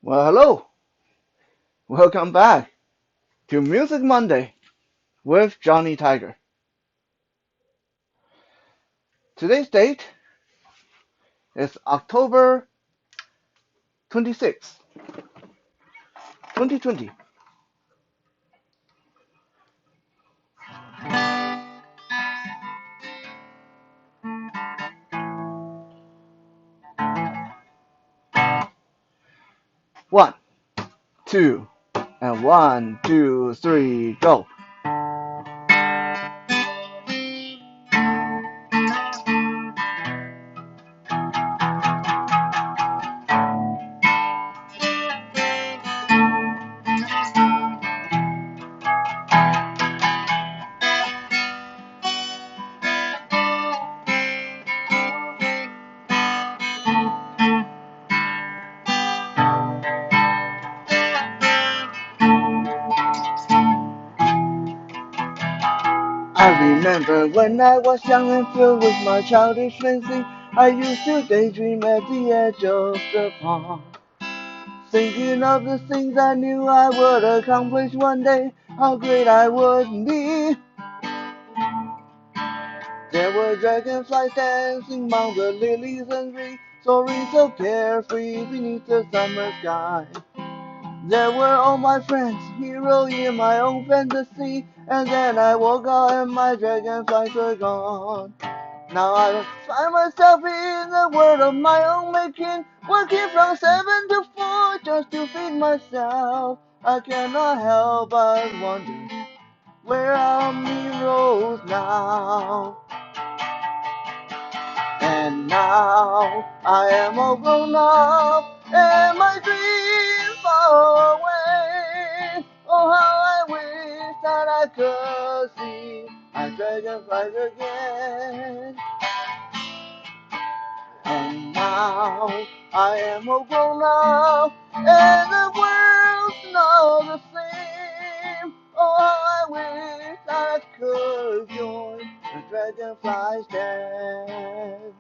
Well, hello. Welcome back to Music Monday with Johnny Tiger. Today's date is October 26, 2020. One, two, and 1, 2, 3, go. I remember when I was young and filled with my childish fancy, I used to daydream at the edge of the pond, thinking of the things I knew I would accomplish one day, how great I would be. There were dragonflies dancing among the lilies and trees, soaring so carefree beneath the summer sky. There were all my friends, heroes in my own fantasy, and then I woke up and my dragonflies were gone. Now I find myself in the world of my own making, working from 7 to 4 just to feed myself. I cannot help but wonder, where are heroes now? And now I am all grown up, and my dreams far away. Oh, how I wish that I could see my dragonflies again. And now I am all grown up, and the world's not the same. Oh, how I wish that I could join the dragonflies dance.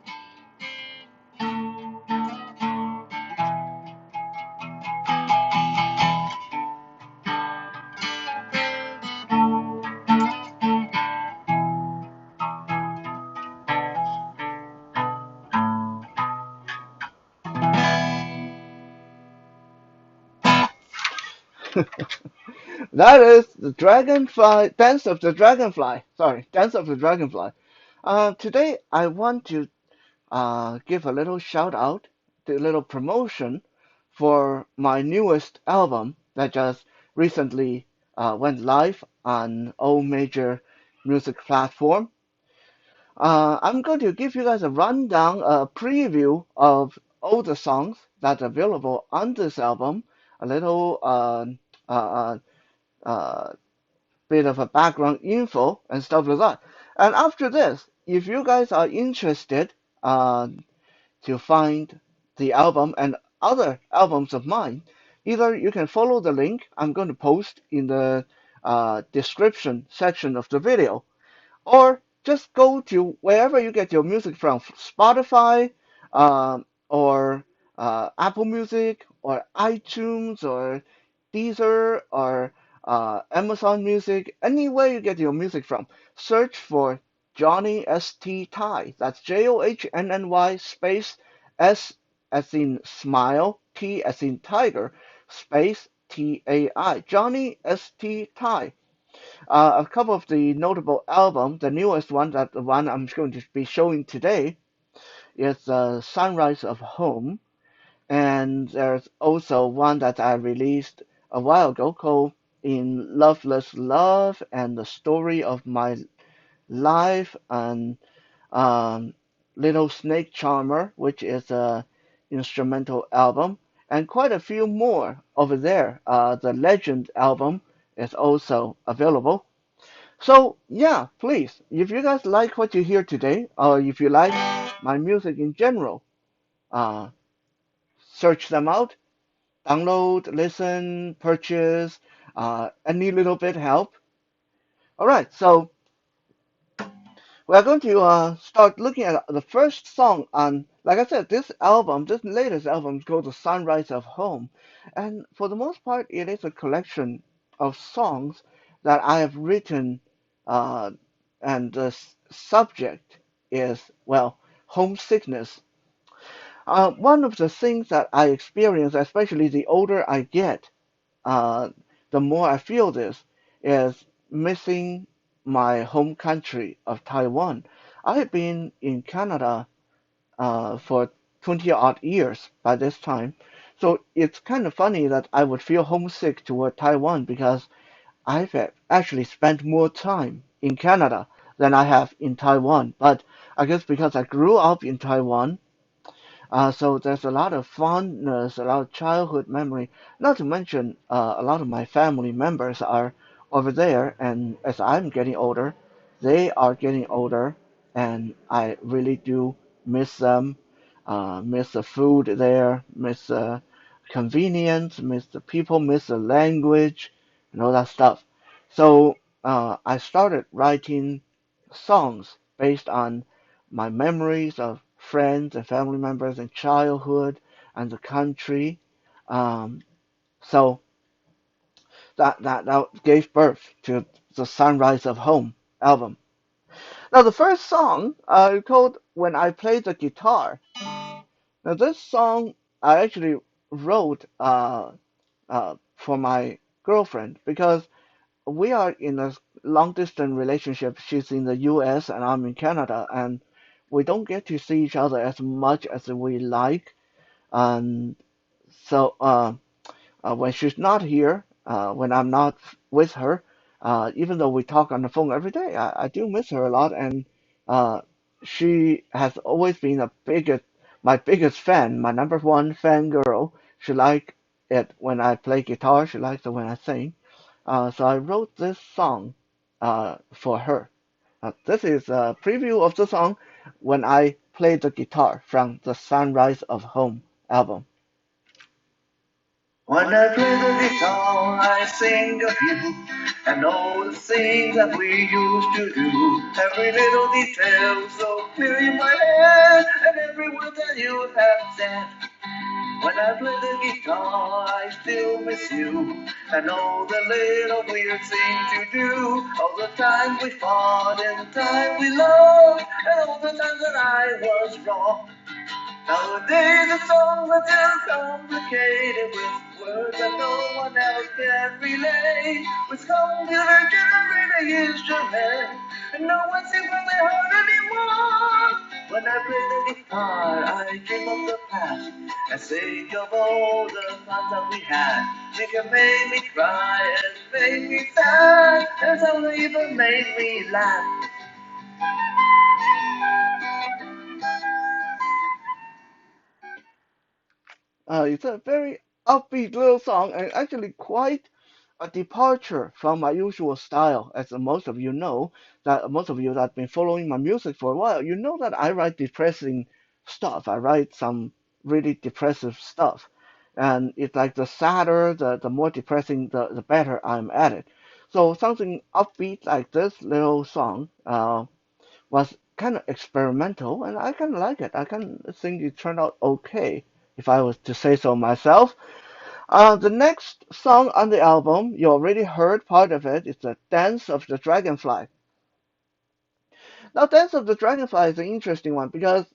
That is the Dragonfly Dance of the Dragonfly. Sorry, Dance of the Dragonfly. Today I want to give a little shout out, a little promotion for my newest album that just recently went live on all major music platform. I'm going to give you guys a rundown, a preview of all the songs that are available on this album, a little uh, uh, bit of a background info and stuff like that. And after this, if you guys are interested to find the album and other albums of mine, either you can follow the link I'm going to post in the description section of the video, or just go to wherever you get your music from, Spotify, or Apple Music, or iTunes, or Deezer, or Amazon Music, anywhere you get your music from. Search for Johnny St. Tai. That's JOHNNY space S as in smile, T as in tiger, space TAI. Johnny St. Tai. A couple of the notable albums, the newest one, that the one I'm going to be showing today, is Sunrise of Home. And there's also one that I released a while ago called In Loveless Love and the Story of My Life, and um, Little Snake Charmer, which is a instrumental album, and quite a few more over there. The Legend album is also available. So yeah, please, if you guys like what you hear today, or if you like my music in general, uh, search them out, download, listen, purchase, any little bit help. All right, so We're going to start looking at the first song on, like I said, this album, this latest album is called The Sunrise of Home. And for the most part, it is a collection of songs that I have written, uh, and the subject is, well, homesickness. One of the things that I experience, especially the older I get, uh, the more I feel this, is missing my home country of Taiwan. I have been in Canada for 20 odd years by this time, so it's kind of funny that I would feel homesick toward Taiwan because I've actually spent more time in Canada than I have in Taiwan. But I guess because I grew up in Taiwan, so there's a lot of fondness, a lot of childhood memory. Not to mention, a lot of my family members are over there, and as I'm getting older, they are getting older, and I really do miss them. Miss the food there, miss the convenience, miss the people, miss the language, and all that stuff. So I started writing songs based on my memories of friends and family members in childhood and the country. Um, so that gave birth to the Sunrise of Home album. Now the first song called When I Play the Guitar. Now this song I actually wrote for my girlfriend because we are in a long distance relationship. She's in the US and I'm in Canada, and we don't get to see each other as much as we like. And so when she's not here, when I'm not with her, even though we talk on the phone every day, I do miss her a lot. And uh, she has always been my biggest fan, my number one fan girl. She likes it when I play guitar. She likes it when I sing. So I wrote this song for her. This is a preview of the song when I play the guitar from the Sunrise of Home album. When I play the guitar, I sing of you and all the things that we used to do. Every little detail so clear in my head, and every word that you have said. When I play the guitar, I still miss you and all the little weird things you do. All the times we fought and the time we loved, and all the times that I was wrong. Nowadays the songs are too complicated with words that no one else can relate. With computer generated instruments, and no one sings from their heart anymore. When I play the guitar, I dream of the past and think of all the fun that we had. They can make me cry and make me sad, and some even make me laugh. It's a very upbeat little song and actually quite a departure from my usual style. As most of you know, that most of you that have been following my music for a while, you know that I write depressing stuff. I write some really depressive stuff. And it's like the sadder, the more depressing, the better I'm at it. So something upbeat like this little song was kind of experimental, and I kind of like it. I kind of think it turned out okay, if I was to say so myself. The next song on the album, you already heard part of it. It's the Dance of the Dragonfly. Now, Dance of the Dragonfly is an interesting one because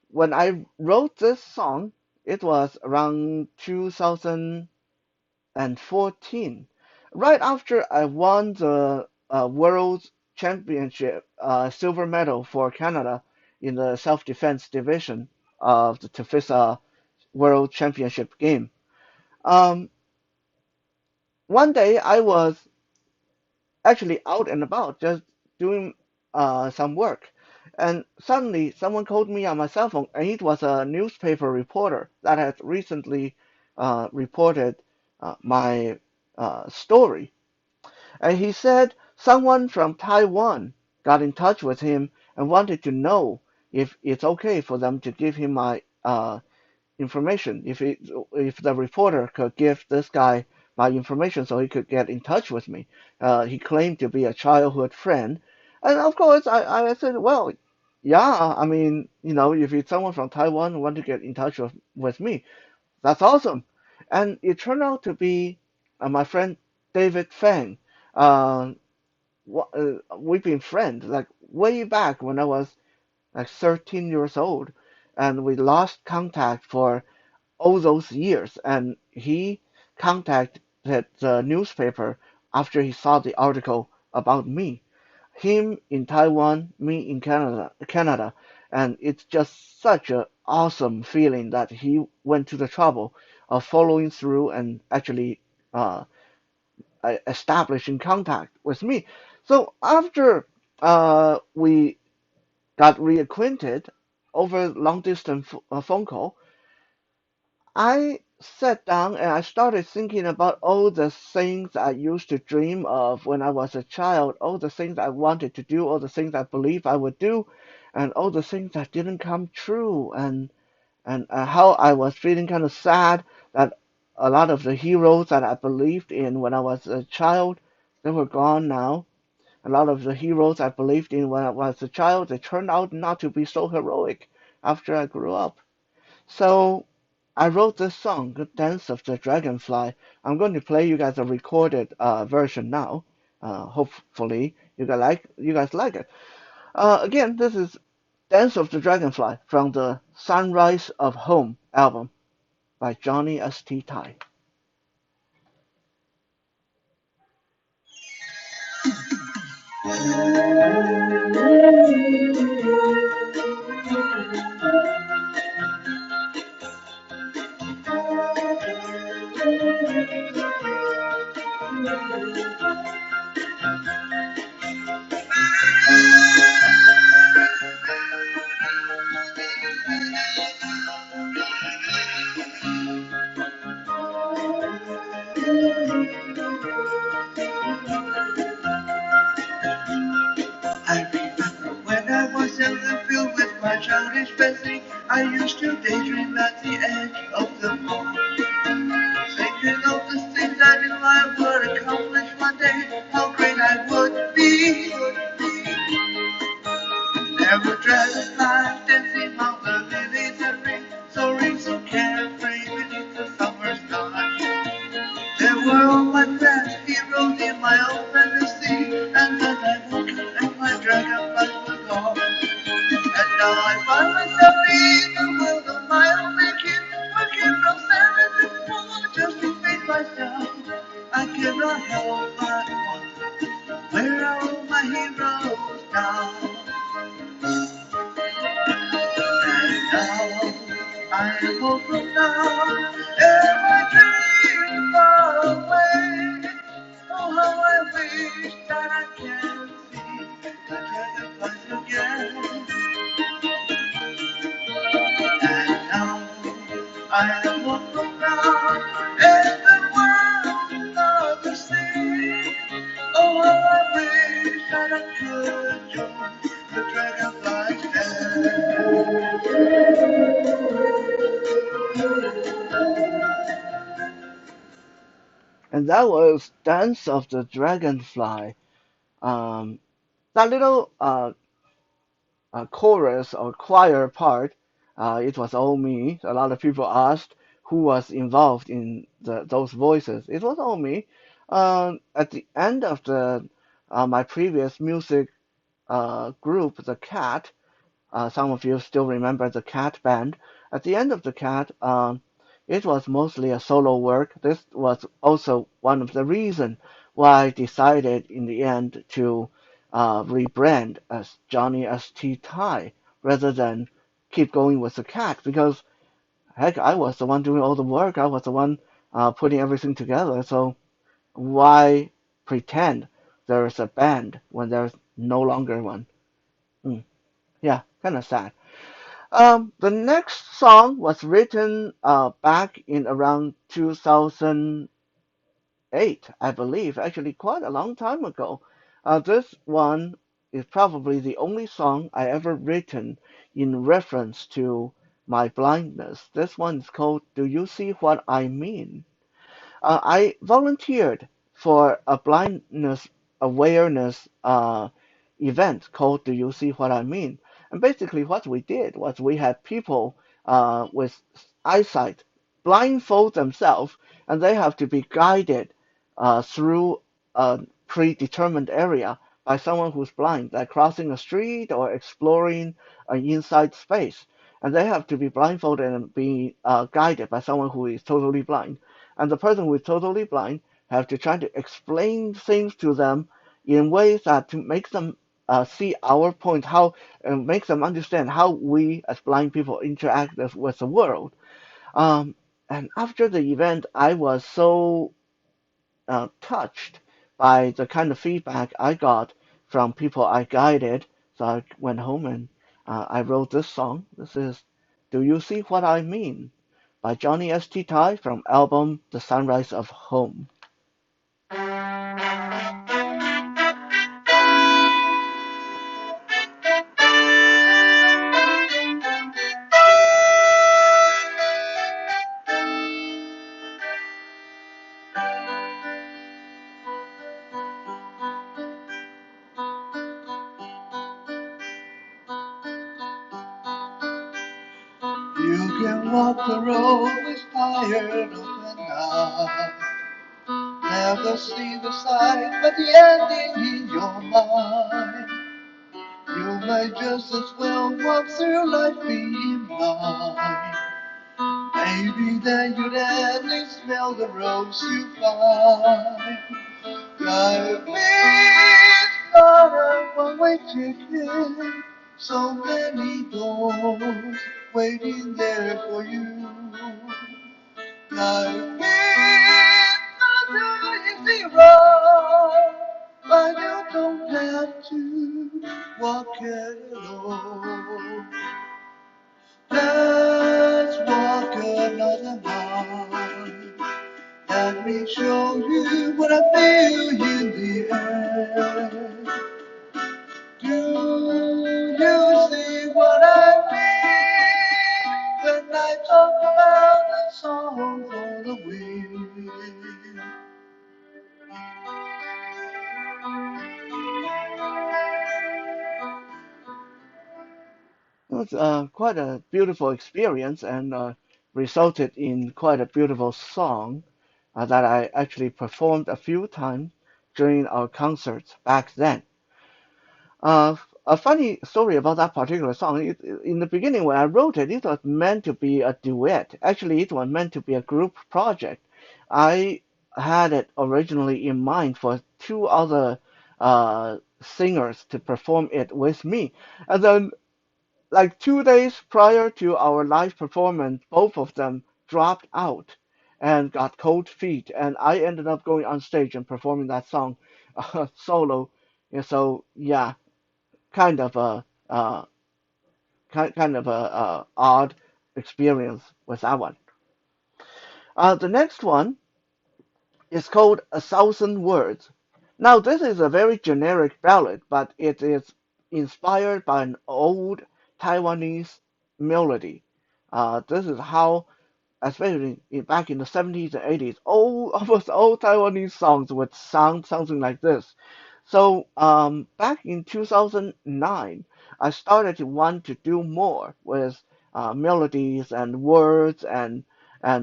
when I wrote this song, it was around 2014, right after I won the World Championship silver medal for Canada in the self-defense division of the Tefisa World Championship game. Um, One day I was actually out and about just doing some work, and suddenly someone called me on my cell phone, and it was a newspaper reporter that had recently reported my story. And he said someone from Taiwan got in touch with him and wanted to know if it's okay for them to give him my information. If the reporter could give this guy my information so he could get in touch with me. He claimed to be a childhood friend, And of course, I said, well, yeah, I mean, if it's someone from Taiwan who want to get in touch with me, that's awesome. And it turned out to be my friend David Fang. Uh, we've been friends like way back when I was like 13 years old, and we lost contact for all those years. And he contacted the newspaper after he saw the article about me, him in Taiwan, me in Canada, and it's just such an awesome feeling that he went to the trouble of following through and actually uh, establishing contact with me. So after we got reacquainted over long distance phone call, I sat down and I started thinking about all the things I used to dream of when I was a child, all the things I wanted to do, all the things I believed I would do, and all the things that didn't come true, and how I was feeling kind of sad that a lot of the heroes that I believed in when I was a child, they were gone now. A lot of the heroes I believed in when I was a child, they turned out not to be so heroic after I grew up. So I wrote this song, "The Dance of the Dragonfly." I'm going to play you guys a recorded version now. Hopefully you guys like it. Again, this is "Dance of the Dragonfly" from the "Sunrise of Home" album by Johnny St. Tai. I remember when I was young and filled with my childish fancy, I used to daydream at the edge of the moon, thinking of the things that in life would accomplish one day, how great I would be. Never dragonflies dancing among the lilies and rings, soaring so carefree beneath the summer sky. There were all my friends, heroes in my own fantasy, and then I woke up and my dragonflies were gone. And now I find myself in the world of my own making, working from seven to four just to feed myself. I cannot help but wonder, where are all my heroes now? And now I am open now, and my dreams far away. Oh, how I wish that I can see the dragonflies again. And now I am open now, and the world of the sea. Oh, how I wish that I could join the dragonflies dance. And that was Dance of the Dragonfly. Um, that little chorus or choir part, it was all me. A lot of people asked who was involved in those voices. It was all me. At the end of the my previous music group, the Cat, some of you still remember the Cat band. At the end of the Cat, it was mostly a solo work. This was also one of the reasons why I decided in the end to rebrand as Johnny St. Tai rather than keep going with the Cat because heck, I was the one doing all the work. I was the one putting everything together. So why pretend there's a band when there's no longer one? Mm, yeah, kind of sad. The next song was written back in around 2008, I believe, actually quite a long time ago. This one is probably the only song I ever written in reference to my blindness. This one is called "Do You See What I Mean?" I volunteered for a blindness awareness event called Do You See What I Mean? And basically, what we did was we had people with eyesight blindfold themselves, and they have to be guided through a predetermined area by someone who's blind, like crossing a street or exploring an inside space. And they have to be blindfolded and be guided by someone who is totally blind. And the person who is totally blind have to try to explain things to them in ways that to make them see our point, how make them understand how we as blind people interact with the world. Um, and after the event, I was so touched by the kind of feedback I got from people I guided. So I went home and I wrote this song. This is Do You See What I Mean by Johnny S.T. Tai from album The Sunrise of Home. You can walk the road with fire open night. Never see the sight, but the ending in your mind. You may just as well walk through life being blind. Maybe then you'd at least smell the rose you find. Life is not a one-way ticket. So many doors waiting there for you. Life is not an easy road, but you don't have to walk it alone. Let's walk another mile. Let me show you what I feel in the air. Do you see what I mean when I talk about the song for the wind? It was quite a beautiful experience and resulted in quite a beautiful song that I actually performed a few times during our concerts back then. A funny story about that particular song. In the beginning, when I wrote it, it was meant to be a duet. Actually, it was meant to be a group project. I had it originally in mind for two other singers to perform it with me. And then, like 2 days prior to our live performance, both of them dropped out and got cold feet. And I ended up going on stage and performing that song solo. And so, yeah, kind of a odd experience with that one. The next one is called A Thousand Words. Now this is a very generic ballad, but it is inspired by an old Taiwanese melody. This is how, especially back in the 70s and 80s, almost all Taiwanese songs would sound something like this. So back in 2009, I started to want to do more with melodies and words and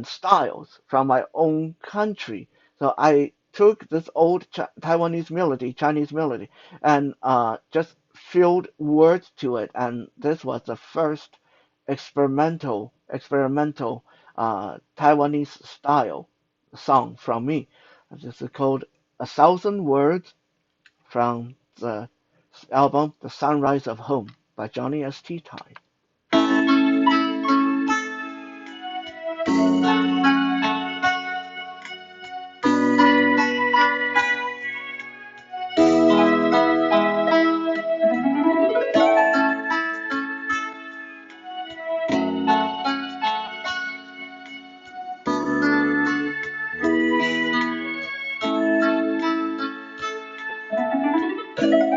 styles from my own country. So I took this old Taiwanese melody, Chinese melody, and just filled words to it, and this was the first experimental Taiwanese style song from me. This is called A Thousand Words from the album The Sunrise of Home by Johnny S.T. Tai.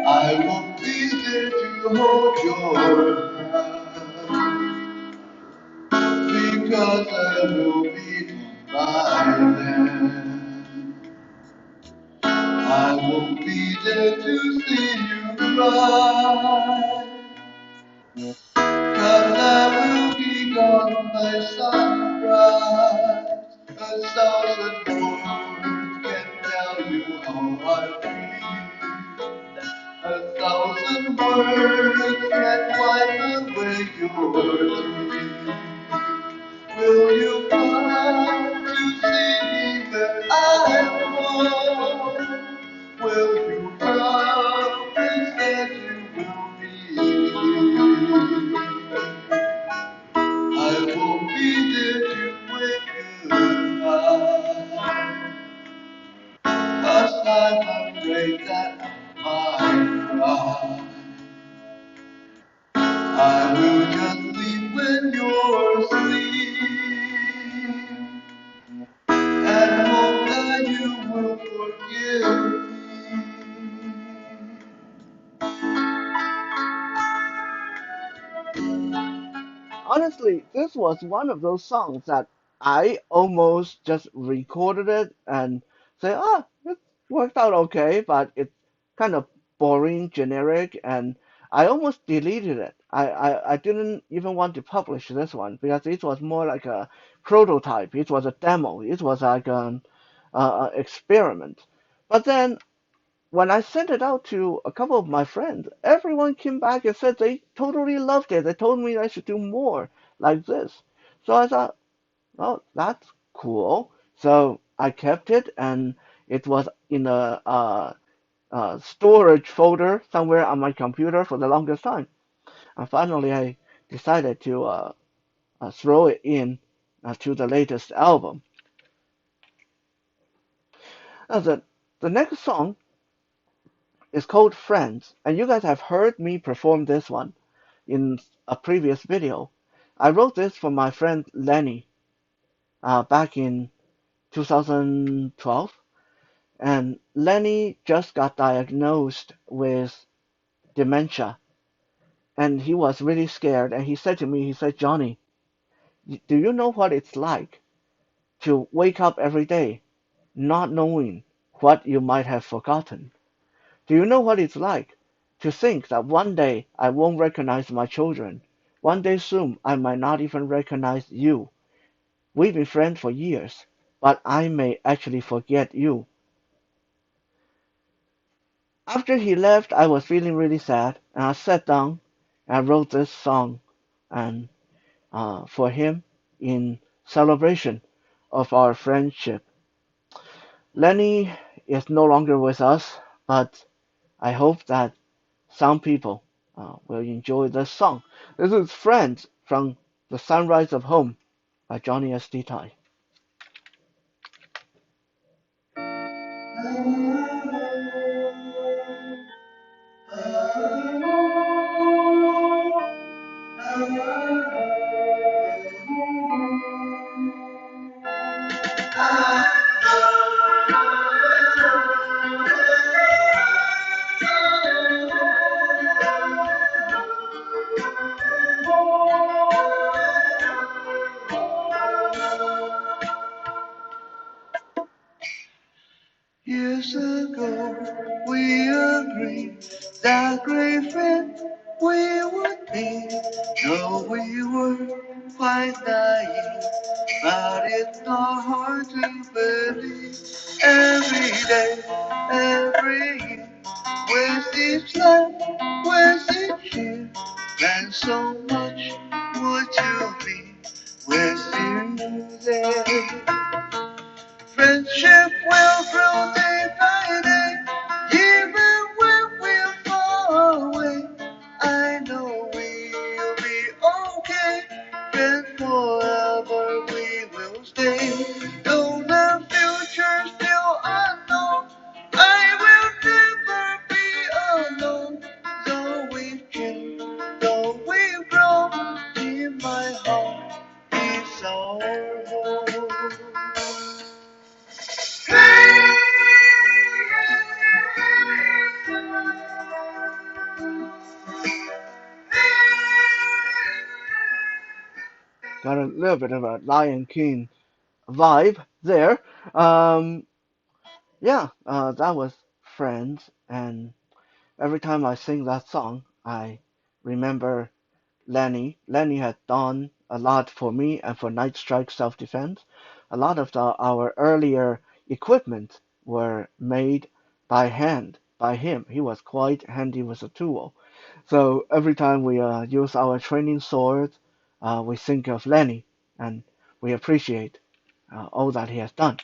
I won't be there to hold your hand because I will be gone by then. I won't be there to see you bright, 'cause I will be gone by sunrise. A thousand words can tell you how I feel. A thousand words can wipe away your tears. Will you come to see me where I am? Will you come and said you will be? I will be there to wake you up. 'Cause I'm afraid that I might cry. I will just leave when you're asleep and hope that you will forgive Honestly, this was one of those songs that I almost just recorded it and say, ah, it worked out okay, but it's kind of boring, generic, and I almost deleted it. I didn't even want to publish this one because it was more like a prototype. It was a demo. It was like an experiment. But then when I sent it out to a couple of my friends, everyone came back and said they totally loved it. They told me I should do more like this. So I thought, oh, that's cool. So I kept it, and it was in a storage folder somewhere on my computer for the longest time. And finally, I decided to throw it in to the latest album. Now, the next song is called Friends, and you guys have heard me perform this one in a previous video. I wrote this for my friend Lenny back in 2012, and Lenny just got diagnosed with dementia, and he was really scared. And he said to me, he said, Johnny, do you know what it's like to wake up every day not knowing what you might have forgotten? Do you know what it's like to think that one day I won't recognize my children? One day soon I might not even recognize you. We've been friends for years, but I may actually forget you. After he left, I was feeling really sad, and I sat down and I wrote this song and for him in celebration of our friendship. Lenny is no longer with us, but I hope that some people will enjoy this song. This is Friends from The Sunrise of Home by Johnny S.D. Tai. Years ago, we agreed that great friends we would be. Though we were quite naive, but it's not hard to believe. Every day, every year, with each laugh, with each year, and so much would you be with you there. Friendship will grow day by day, even when we're far away. I know we'll be okay, and forever we will stay. Though the future's still unknown, I will never be alone. Though we've changed, though we've grown, in my heart is our home. Got a little bit of a Lion King vibe there. Um, yeah, that was Friends, and Every time I sing that song, I remember Lenny. Lenny had done a lot for me and for Night Strike Self-Defense. A lot of our earlier equipment were made by hand by him. He was quite handy with a tool. So every time we use our training swords, we think of Lenny and we appreciate all that he has done.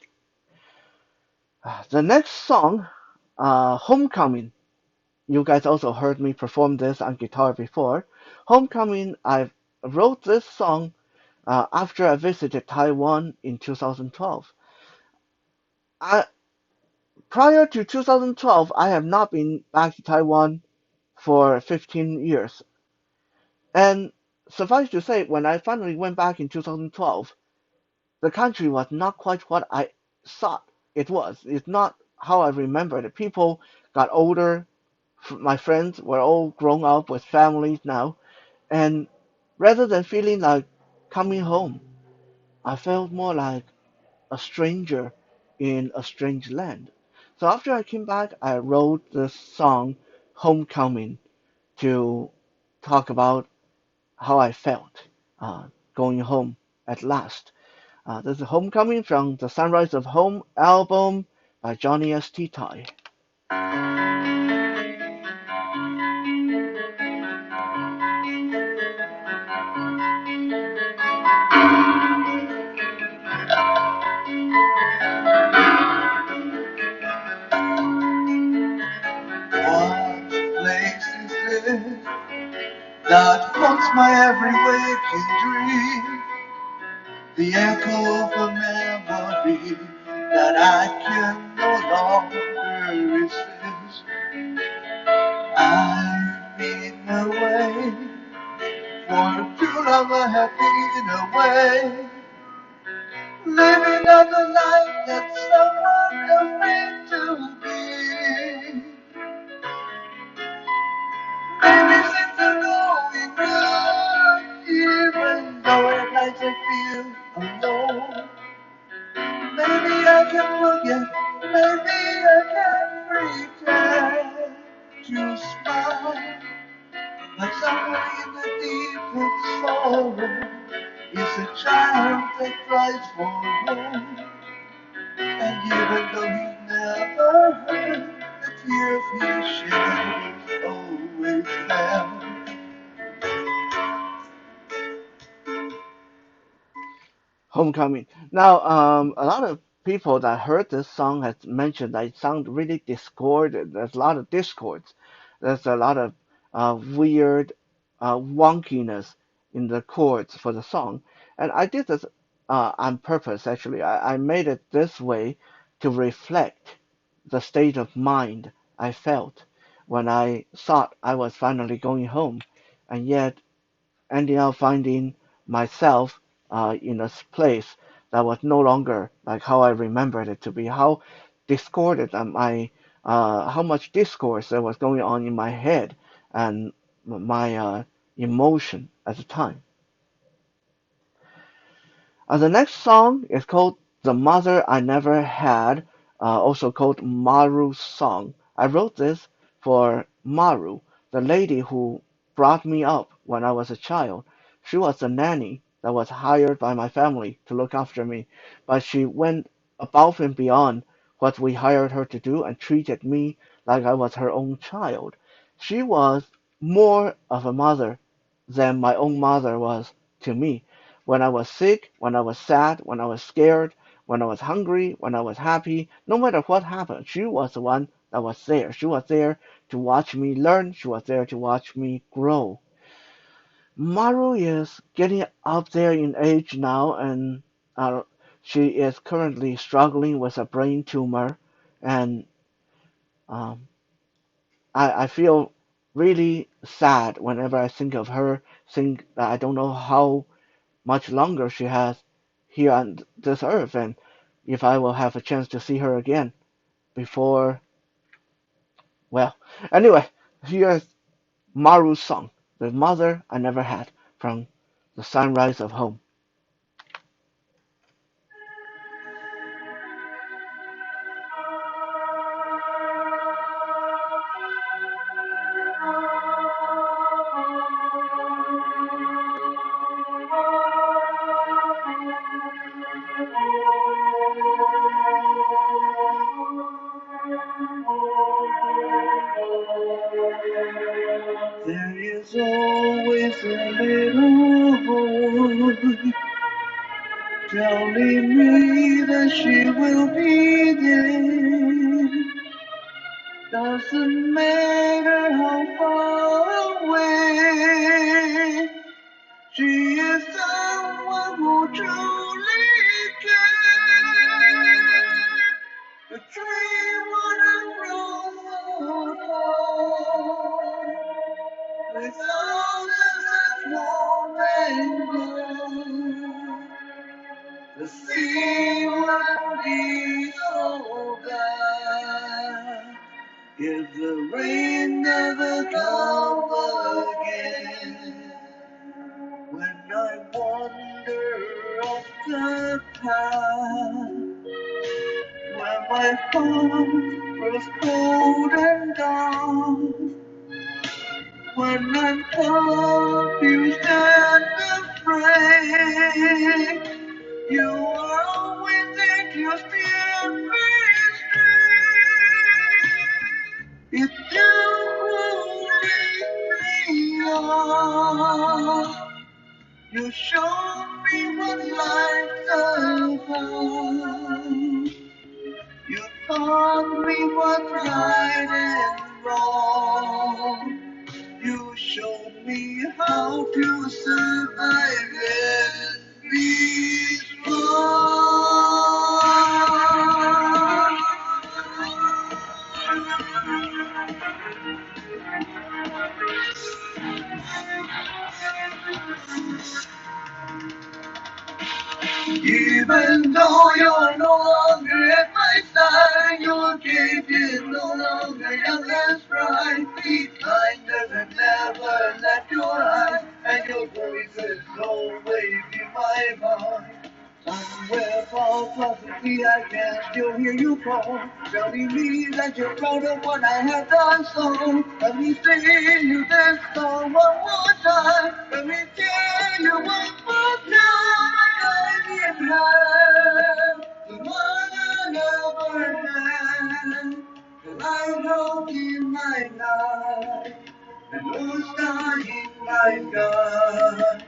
The next song, Homecoming. You guys also heard me perform this on guitar before. Homecoming, I wrote this song after I visited Taiwan in 2012. I, prior to 2012, I have not been back to Taiwan for 15 years. And suffice to say, when I finally went back in 2012, the country was not quite what I thought it was. It's not how I remembered it. People got older. My friends were all grown up with families now. And rather than feeling like coming home, I felt more like a stranger in a strange land. So after I came back, I wrote this song, Homecoming, to talk about how I felt going home at last. This is Homecoming from the Sunrise of Home album by Johnny S.T. Tai. What place is this that haunts my every waking dream? The echo of a memory that I can no longer resist. I've been away for too long. I have been away, living out the life that someone else meant to be. Maybe things are going good, even though at nights I feel alone. Maybe I can forget, maybe I can pretend to smile. But somewhere in the deepest sorrow is a child that cries for home. And even though he never heard, the tears he shed always there. Homecoming. Now, a lot of people that heard this song has mentioned that it sounds really discordant. There's a lot of discords. There's a lot of weird wonkiness in the chords for the song. And I did this on purpose, actually. I made it this way to reflect the state of mind I felt when I thought I was finally going home, and yet ending up finding myself in a place that was no longer like how I remembered it to be, how discordant and how much discourse there was going on in my head and my emotion at the time. The next song is called The Mother I Never Had, also called Maru's Song. I wrote this for Maru, the lady who brought me up when I was a child. She was a nanny that was hired by my family to look after me, but she went above and beyond what we hired her to do and treated me like I was her own child. She was more of a mother than my own mother was to me. When I was sick, when I was sad, when I was scared, when I was hungry, when I was happy, no matter what happened, she was the one that was there. She was there to watch me learn. She was there to watch me grow. Maru is getting up there in age now, and uh, she is currently struggling with a brain tumor. And um, I feel really sad whenever I think of her. Think that I don't know how much longer she has here on this earth, and if I will have a chance to see her again before, well, anyway, here's Maru's song, The Mother I Never Had, from The Sunrise of Home. telling me that she will be there. Doesn't matter how far away, she is someone who truly cares. The tree would have grown so tall, with thousands of warm and blue. The sea would be so glad if the rain never comes again. When I wander off the path, when my heart grows cold and down, when I'm confused and afraid, you are always there to steer me straight. If you lead me on, you show me what life's about. You taught me what's right and wrong. You showed me how to survive and be strong. Even though you're no longer at my side, your gaze is no longer young and bright. Be kinder and never let your eyes, and your voice is always in my mind. Somewhere far possibly I can still hear you call, telling me that you're proud of what I have done. So let me sing you this song one more time. Let me tell you one more time. I can have the one I never had. The light of in my life, the blue sky in my sky.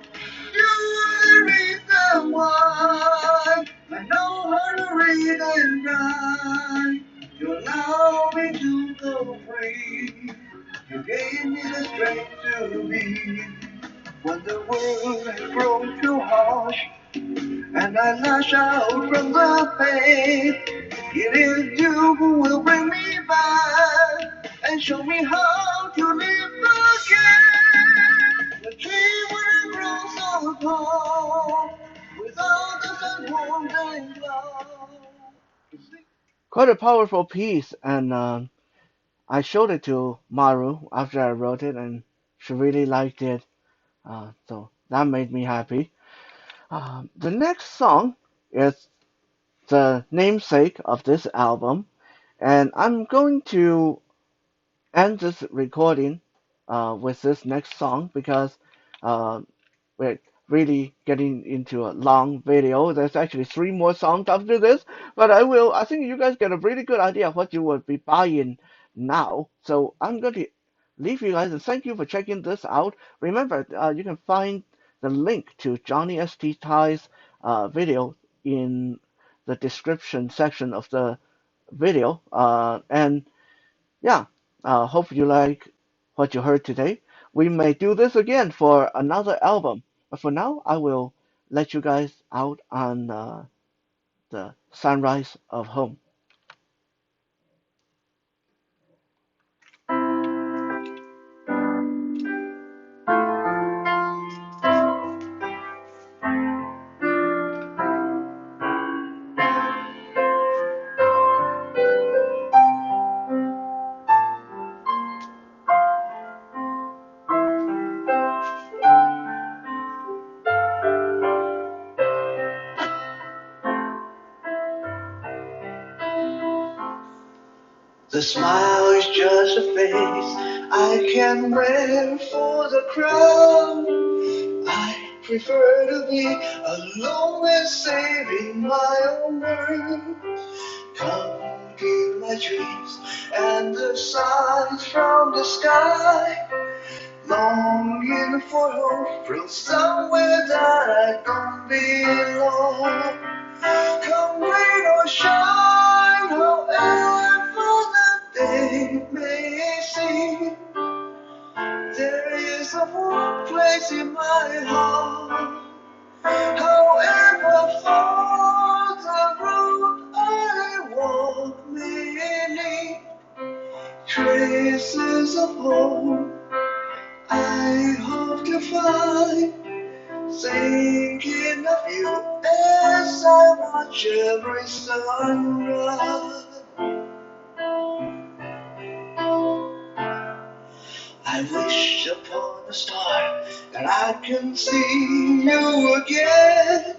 You are the reason why I know how to read and write. You allow me to go free. You gave me the strength to be. When the world has grown too harsh and I lash out from the pain, it is you who will bring me back and show me how to live again. The tree will grow so tall without the sun warmth and love. Quite a powerful piece, and I showed it to Maru after I wrote it, and she really liked it. So that made me happy. The next song is the namesake of this album, and I'm going to end this recording with this next song because uh, we're really getting into a long video. There's actually three more songs after this, but I think you guys get a really good idea of what you will be buying now. So I'm going to leave you guys and thank you for checking this out. Remember, you can find the link to Johnny ST Ty's video in the description section of the video. And yeah, hope you like what you heard today. We may do this again for another album, but for now, I will let you guys out on the sunrise of home. The smile is just a face I can wear for the crowd. I prefer to be alone and saving my own world. Come to my dreams and the signs from the sky. Longing for hope from somewhere that I don't belong. is a warm place in my heart. However far the road I walk may lead, traces of home I hope to find. Thinking of you as I watch every sunrise. I wish upon a star that I can see you again.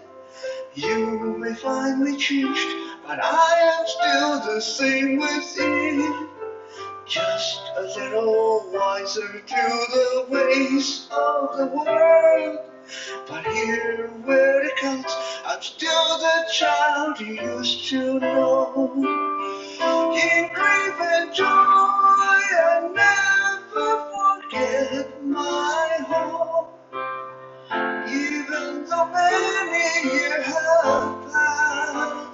You may find me changed, but I am still the same within. Just a little wiser to the ways of the world. But here where it counts, I'm still the child you used to know. In grief and joy, I never forget my home. Even though many years have passed,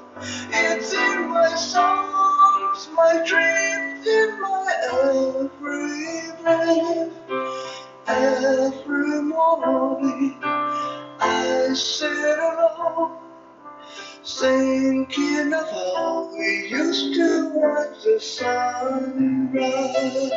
it's in my songs, my dreams, in my every breath. Every morning I sit alone, thinking of how we used to watch the sunrise.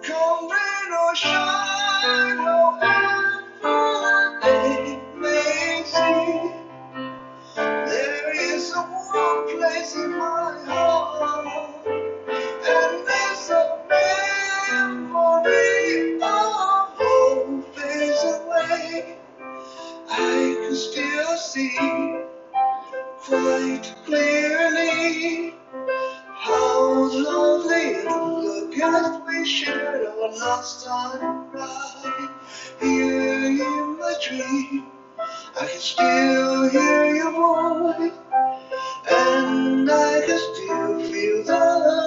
Come rain or shine, however they may seem, there is a warm place in my heart, and there's a memory of home fades away. I can still see quite clearly how lovely it looked as we shared our last sunrise. Here in my dream, I can still hear your voice, and I can still feel the